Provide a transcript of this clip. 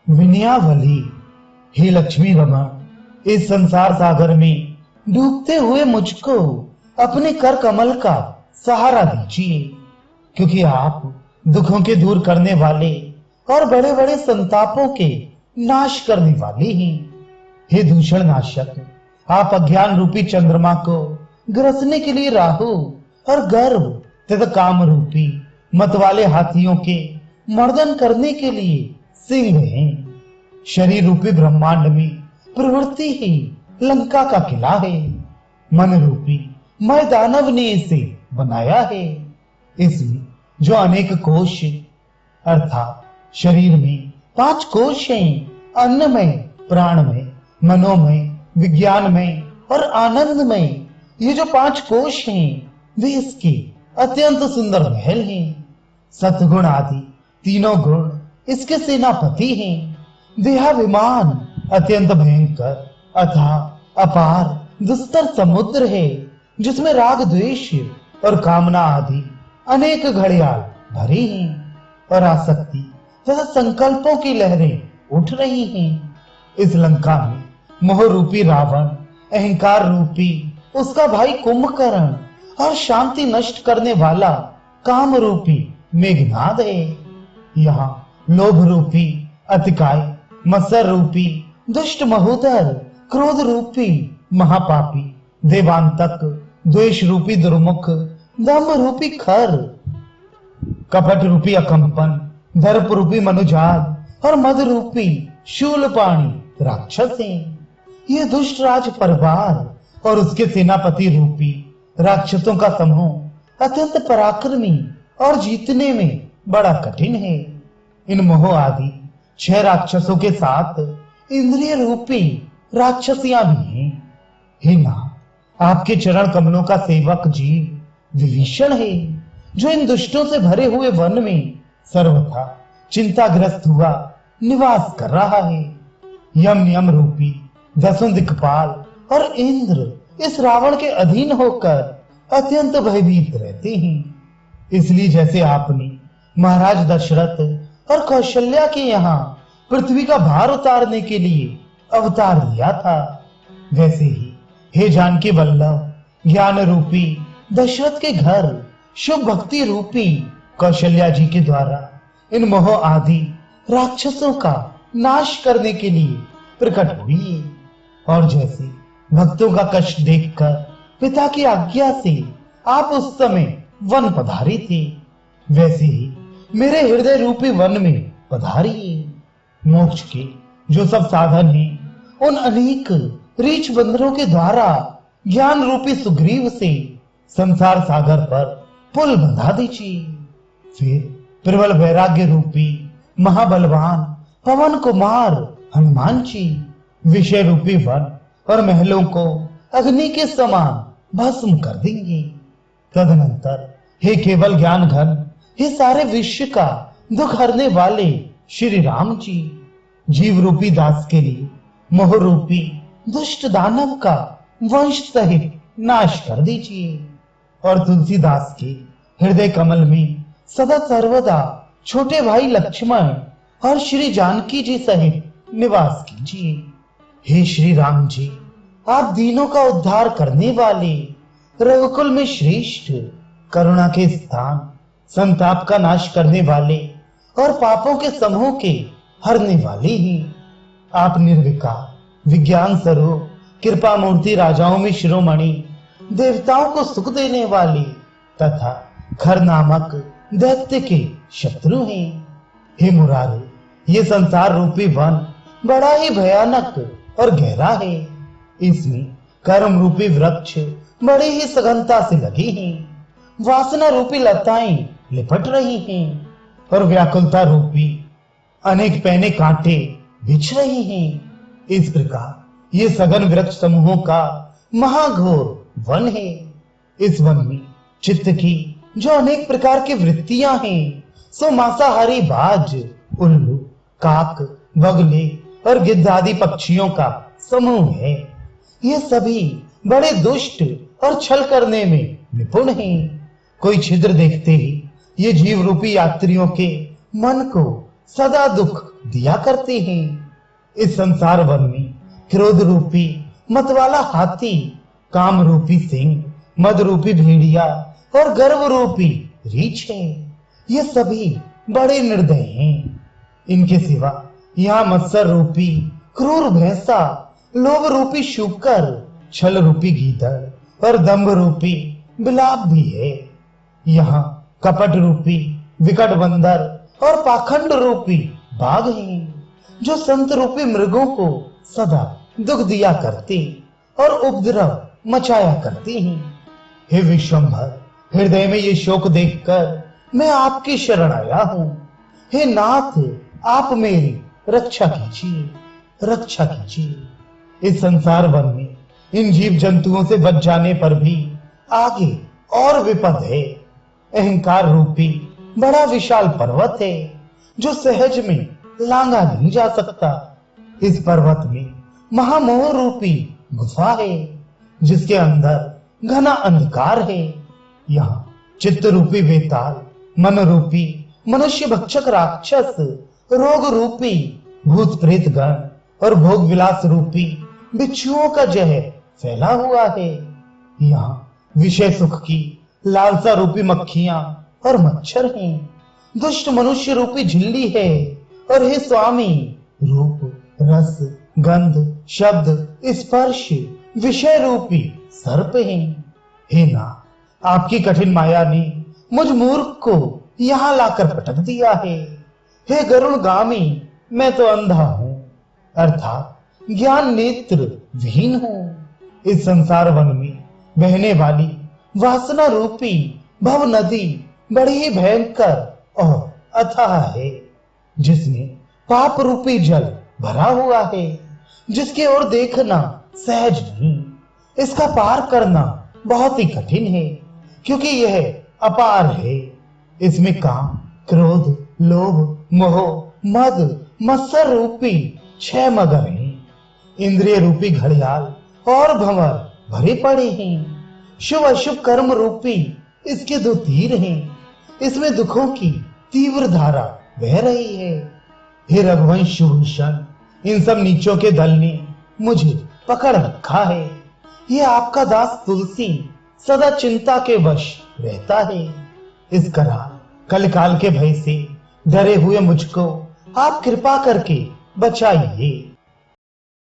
विनयावली। हे लक्ष्मी रमण, इस संसार सागर में डूबते हुए मुझको अपने कर कमल का सहारा दीजिए, क्योंकि आप दुखों के दूर करने वाले और बड़े बड़े संतापों के नाश करने वाले हैं। हे दूषण नाशक, आप अज्ञान रूपी चंद्रमा को ग्रसने के लिए राहु और गर्व तथा काम रूपी मत वाले हाथियों के मर्दन करने के लिए सिंह हैं। शरीर रूपी ब्रह्मांड में प्रवृत्ति ही लंका का किला है। मन रूपी मैं दानव ने इसे बनाया है। इसमें जो अनेक कोश अर्थात शरीर में 5 कोश हैं, अन्नमय, प्राणमय, मनोमय, विज्ञानमय और आनंदमय। ये जो 5 कोश हैं वे इसके अत्यंत सुंदर महल हैं। सतगुण आदि तीनों गुण इसके सेनापति हैं। देहाभिमान अत्यंत भयंकर अथाह अपार दुस्तर समुद्र है, जिसमें राग द्वेष और कामना आदि अनेक घड़ियाल भरी हैं और आसक्ति तथा संकल्पों की लहरें उठ रही हैं। इस लंका में मोह रूपी रावण, अहंकार रूपी उसका भाई कुंभकर्ण और शांति नष्ट करने वाला काम रूपी मेघनाद है। यहाँ लोभ रूपी अतिकाय, मत्सर रूपी दुष्ट महोदर, क्रोध रूपी महापापी देवांतक, द्वेष रूपी दुर्मुख, दम्भ रूपी खर, कपट रूपी अकंपन, दर्प रूपी मनुजाद और मद रूपी शूलपाणी राक्षस हैं। ये दुष्ट राज परिवार और उसके सेनापति रूपी राक्षसों का समूह अत्यंत पराक्रमी और जीतने में बड़ा कठिन है। इन मोह आदि 6 राक्षसों के साथ इंद्रिय रूपी राक्षसियां भी हैं। हे नाथ, आपके चरण कमलों का सेवक जीव विभीषण है, जो इन दुष्टों से भरे हुए वन में सर्वथा चिंताग्रस्त हुआ निवास कर रहा है। यम नियम रूपी 10 दिक्पाल और इंद्र इस रावण के अधीन होकर अत्यंत भयभीत रहते हैं। इसलिए जैसे आपने महाराज दशरथ और कौशल्या के यहाँ पृथ्वी का भार उतारने के लिए अवतार लिया था, वैसे ही हे जानकी वल्लभ ज्ञान रूपी दशरथ के घर शुभ भक्ति रूपी कौशल्या जी के द्वारा इन मोह आदि राक्षसों का नाश करने के लिए प्रकट हुई। और जैसे भक्तों का कष्ट देखकर पिता की आज्ञा से आप उस समय वन पधारी थे, वैसे ही मेरे हृदय रूपी वन में पधारिए। मोक्ष के जो सब साधन हैं, उन अनेक रीछ बंदरों के द्वारा ज्ञान रूपी सुग्रीव से संसार सागर पर पुल बंधा दीजिए। फिर प्रबल वैराग्य रूपी महाबलवान पवन कुमार हनुमान जी विषय रूपी वन और महलों को अग्नि के समान भस्म कर देंगे। तदनंतर हे केवल ज्ञान घन, हे सारे विश्व का दुख हरने वाले श्री राम जी जीव रूपी दास के लिए मोह रूपी दुष्ट दानव का वंश सहित नाश कर दीजिए। और तुलसीदास के हृदय कमल में सदा सर्वदा छोटे भाई लक्ष्मण और श्री जानकी जी सहित निवास कीजिए। हे श्री राम जी, आप दीनों का उद्धार करने वाले, रघुकुल में श्रेष्ठ, करुणा के स्थान, संताप का नाश करने वाले और पापों के समूह के हरने वाले ही। आप निर्विकार, विज्ञान स्वरूप, कृपा मूर्ति, राजाओं में शिरोमणि, देवताओं को सुख देने वाले तथा खर नामक दैत्य के शत्रु हैं। हे मुरारे, ये संसार रूपी वन बड़ा ही भयानक और गहरा है। इसमें कर्म रूपी वृक्ष बड़ी ही सघनता से लगे हैं। वासना रूपी लताएं लिपट रही हैं और व्याकुलता रूपी अनेक पैने कांटे बिछ रही हैं। इस प्रकार ये सघन वृक्ष समूहों का महाघोर वन है। इस वन में चित्त की जो अनेक प्रकार की वृत्तियां हैं, सो मांसाहारी बाज, उल्लू, काक, बगले और गिद्ध आदि पक्षियों का समूह है। ये सभी बड़े दुष्ट और छल करने में निपुण हैं। कोई छिद्र देखते ही ये जीव रूपी यात्रियों के मन को सदा दुख दिया करते हैं। इस संसार वन में क्रोध रूपी मतवाला हाथी, काम रूपी सिंह, मद रूपी भेड़िया और गर्व रूपी रीछ है। ये सभी बड़े निर्दय हैं। इनके सिवा यहाँ मत्सर रूपी क्रूर भैंसा, लोभ रूपी शूकर, छल रूपी गीदड़ और दंभ रूपी बिलाप भी है। यहाँ कपट रूपी विकट बंदर और पाखंड रूपी बाघ हैं, जो संत रूपी मृगों को सदा दुख दिया करते और उपद्रव मचाया करते हैं। हे विश्वंभर, हृदय में ये शोक देखकर मैं आपकी शरण आया हूँ। हे नाथ, आप मेरी रक्षा कीजिए, रक्षा कीजिए। इस संसार वन में इन जीव जंतुओं से बच जाने पर भी आगे और विपद है। अहंकार रूपी बड़ा विशाल पर्वत है, जो सहज में लांगा नहीं जा सकता। इस पर्वत में महामोह रूपी गुफा है, जिसके अंदर घना अंधकार है। यहाँ चित्त रूपी वेताल, मन रूपी मनुष्य भक्षक राक्षस, रोग रूपी भूत प्रेत गण और भोग विलास रूपी बिच्छुओं का जहर फैला हुआ है। यहाँ विषय सुख की लालसा रूपी मक्खियां और मच्छर हैं। दुष्ट मनुष्य रूपी झिल्ली है। और हे स्वामी, रूप रस गंध शब्द स्पर्श विषय रूपी सर्प हैं। हे नाथ, आपकी कठिन माया ने मुझ मूर्ख को यहाँ लाकर पटक दिया है। हे गरुड़गामी, मैं तो अंधा हूँ, अर्थात ज्ञान नेत्र विहीन हूँ। इस संसार वन में बहने वाली वासना रूपी भव नदी बड़ी ही भयंकर और अथाह है, जिसमें पाप रूपी जल भरा हुआ है, जिसकी ओर देखना सहज नहीं। इसका पार करना बहुत ही कठिन है, क्योंकि यह अपार है। इसमें काम, क्रोध, लोभ, मोह, मद, मत्सर रूपी 6 मगर हैं। इंद्रिय रूपी घड़ियाल और भंवर भरे पड़े हैं। शुभ अशुभ कर्म रूपी इसके 2 तीर हैं। इसमें दुखों की तीव्र धारा बह रही है। हे रघुवंश भूषण, इन सब नीचों के दल ने मुझे पकड़ रखा है। ये आपका दास तुलसी सदा चिंता के वश रहता है। इस कराल कलकाल के भय से डरे हुए मुझको आप कृपा करके बचाइए।